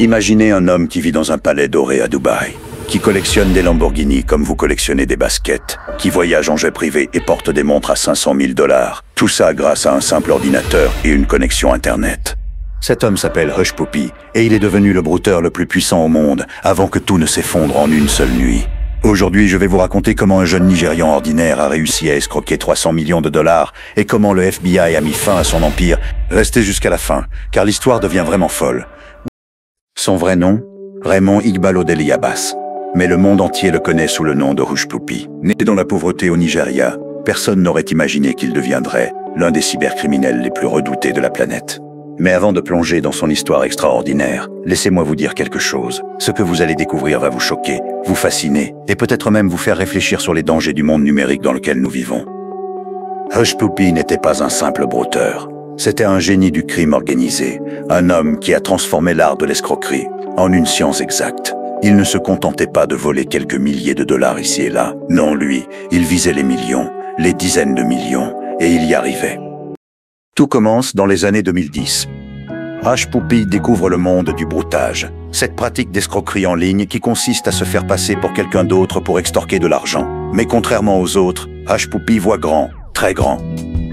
Imaginez un homme qui vit dans un palais doré à Dubaï, qui collectionne des Lamborghini comme vous collectionnez des baskets, qui voyage en jet privé et porte des montres à 500 000 $. Tout ça grâce à un simple ordinateur et une connexion Internet. Cet homme s'appelle Hush Puppy et il est devenu le brouteur le plus puissant au monde avant que tout ne s'effondre en une seule nuit. Aujourd'hui, je vais vous raconter comment un jeune Nigérian ordinaire a réussi à escroquer 300 millions de dollars et comment le FBI a mis fin à son empire. Restez jusqu'à la fin, car l'histoire devient vraiment folle. Son vrai nom, Raymond Iqbal Odeli Abbas. Mais le monde entier le connaît sous le nom de Hush Puppy. Né dans la pauvreté au Nigeria, personne n'aurait imaginé qu'il deviendrait l'un des cybercriminels les plus redoutés de la planète. Mais avant de plonger dans son histoire extraordinaire, laissez-moi vous dire quelque chose. Ce que vous allez découvrir va vous choquer, vous fasciner, et peut-être même vous faire réfléchir sur les dangers du monde numérique dans lequel nous vivons. Hush Puppy n'était pas un simple brouteur. C'était un génie du crime organisé, un homme qui a transformé l'art de l'escroquerie en une science exacte. Il ne se contentait pas de voler quelques milliers de dollars ici et là. Non, lui, il visait les millions, les dizaines de millions, et il y arrivait. Tout commence dans les années 2010. Hush Puppy découvre le monde du broutage, cette pratique d'escroquerie en ligne qui consiste à se faire passer pour quelqu'un d'autre pour extorquer de l'argent. Mais contrairement aux autres, Hush Puppy voit grand, très grand.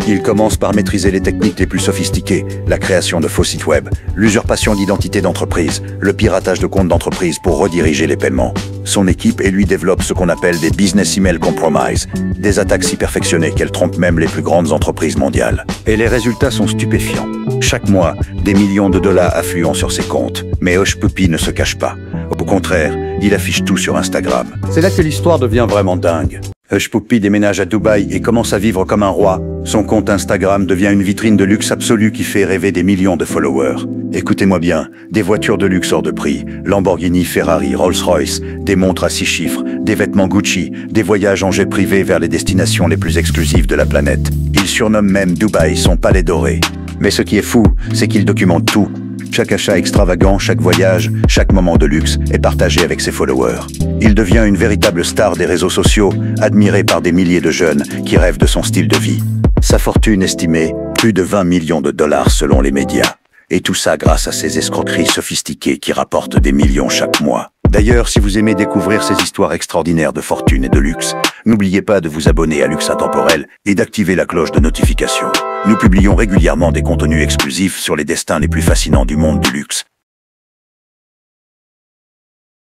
Il commence par maîtriser les techniques les plus sophistiquées, la création de faux sites web, l'usurpation d'identité d'entreprise, le piratage de comptes d'entreprise pour rediriger les paiements. Son équipe et lui développent ce qu'on appelle des business email compromise, des attaques si perfectionnées qu'elles trompent même les plus grandes entreprises mondiales. Et les résultats sont stupéfiants. Chaque mois, des millions de dollars affluent sur ses comptes. Mais Hush Puppy ne se cache pas. Au contraire, il affiche tout sur Instagram. C'est là que l'histoire devient vraiment dingue. Hush Puppy déménage à Dubaï et commence à vivre comme un roi. Son compte Instagram devient une vitrine de luxe absolue qui fait rêver des millions de followers. Écoutez-moi bien, des voitures de luxe hors de prix, Lamborghini, Ferrari, Rolls-Royce, des montres à 6 chiffres, des vêtements Gucci, des voyages en jet privé vers les destinations les plus exclusives de la planète. Il surnomme même Dubaï son palais doré. Mais ce qui est fou, c'est qu'il documente tout. Chaque achat extravagant, chaque voyage, chaque moment de luxe est partagé avec ses followers. Il devient une véritable star des réseaux sociaux, admiré par des milliers de jeunes qui rêvent de son style de vie. Sa fortune estimée, plus de 20 millions de dollars selon les médias. Et tout ça grâce à ses escroqueries sophistiquées qui rapportent des millions chaque mois. D'ailleurs, si vous aimez découvrir ces histoires extraordinaires de fortune et de luxe, n'oubliez pas de vous abonner à Luxe Intemporel et d'activer la cloche de notification. Nous publions régulièrement des contenus exclusifs sur les destins les plus fascinants du monde du luxe.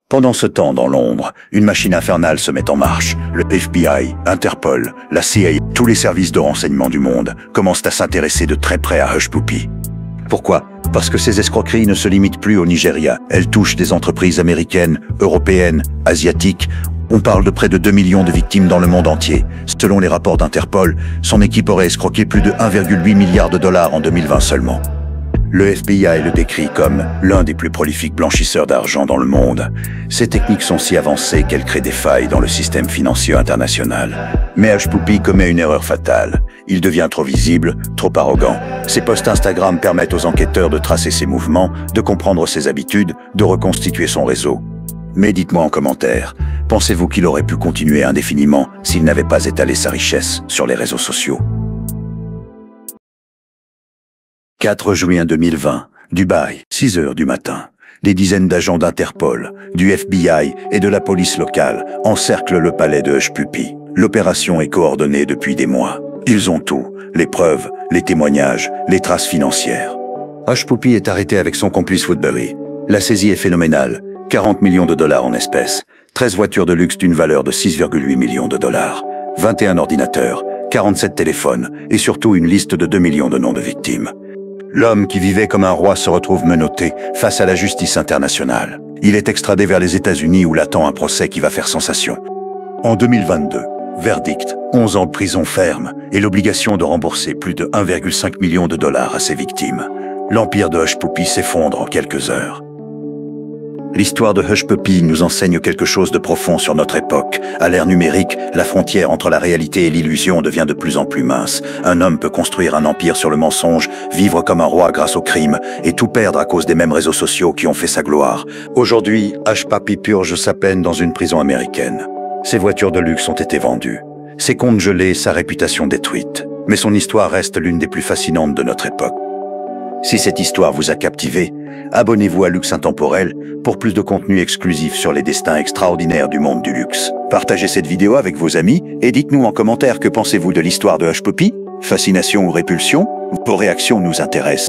Pendant ce temps, dans l'ombre, une machine infernale se met en marche. Le FBI, Interpol, la CIA, tous les services de renseignement du monde commencent à s'intéresser de très près à Hush Puppy. Pourquoi ? Parce que ces escroqueries ne se limitent plus au Nigeria. Elles touchent des entreprises américaines, européennes, asiatiques. On parle de près de 2 millions de victimes dans le monde entier. Selon les rapports d'Interpol, son équipe aurait escroqué plus de 1,8 milliard de dollars en 2020 seulement. Le FBI le décrit comme l'un des plus prolifiques blanchisseurs d'argent dans le monde. Ces techniques sont si avancées qu'elles créent des failles dans le système financier international. Mais Hush Puppy commet une erreur fatale. Il devient trop visible, trop arrogant. Ses posts Instagram permettent aux enquêteurs de tracer ses mouvements, de comprendre ses habitudes, de reconstituer son réseau. Mais dites-moi en commentaire, pensez-vous qu'il aurait pu continuer indéfiniment s'il n'avait pas étalé sa richesse sur les réseaux sociaux ? 4 juin 2020, Dubaï, 6 heures du matin. Des dizaines d'agents d'Interpol, du FBI et de la police locale encerclent le palais de Hush Puppy. L'opération est coordonnée depuis des mois. Ils ont tout, les preuves, les témoignages, les traces financières. Hush Puppy est arrêté avec son complice Woodbury. La saisie est phénoménale, 40 millions de dollars en espèces, 13 voitures de luxe d'une valeur de 6,8 millions de dollars, 21 ordinateurs, 47 téléphones et surtout une liste de 2 millions de noms de victimes. L'homme qui vivait comme un roi se retrouve menotté face à la justice internationale. Il est extradé vers les États-Unis où l'attend un procès qui va faire sensation. En 2022, verdict, 11 ans de prison ferme et l'obligation de rembourser plus de 1,5 million de dollars à ses victimes. L'empire de Hush Puppy s'effondre en quelques heures. L'histoire de Hush Puppy nous enseigne quelque chose de profond sur notre époque. À l'ère numérique, la frontière entre la réalité et l'illusion devient de plus en plus mince. Un homme peut construire un empire sur le mensonge, vivre comme un roi grâce au crime, et tout perdre à cause des mêmes réseaux sociaux qui ont fait sa gloire. Aujourd'hui, Hush Puppy purge sa peine dans une prison américaine. Ses voitures de luxe ont été vendues. Ses comptes gelés, sa réputation détruite. Mais son histoire reste l'une des plus fascinantes de notre époque. Si cette histoire vous a captivé, abonnez-vous à Luxe Intemporel pour plus de contenu exclusif sur les destins extraordinaires du monde du luxe. Partagez cette vidéo avec vos amis et dites-nous en commentaire que pensez-vous de l'histoire de Hush Puppy? Fascination ou répulsion? Vos réactions nous intéressent.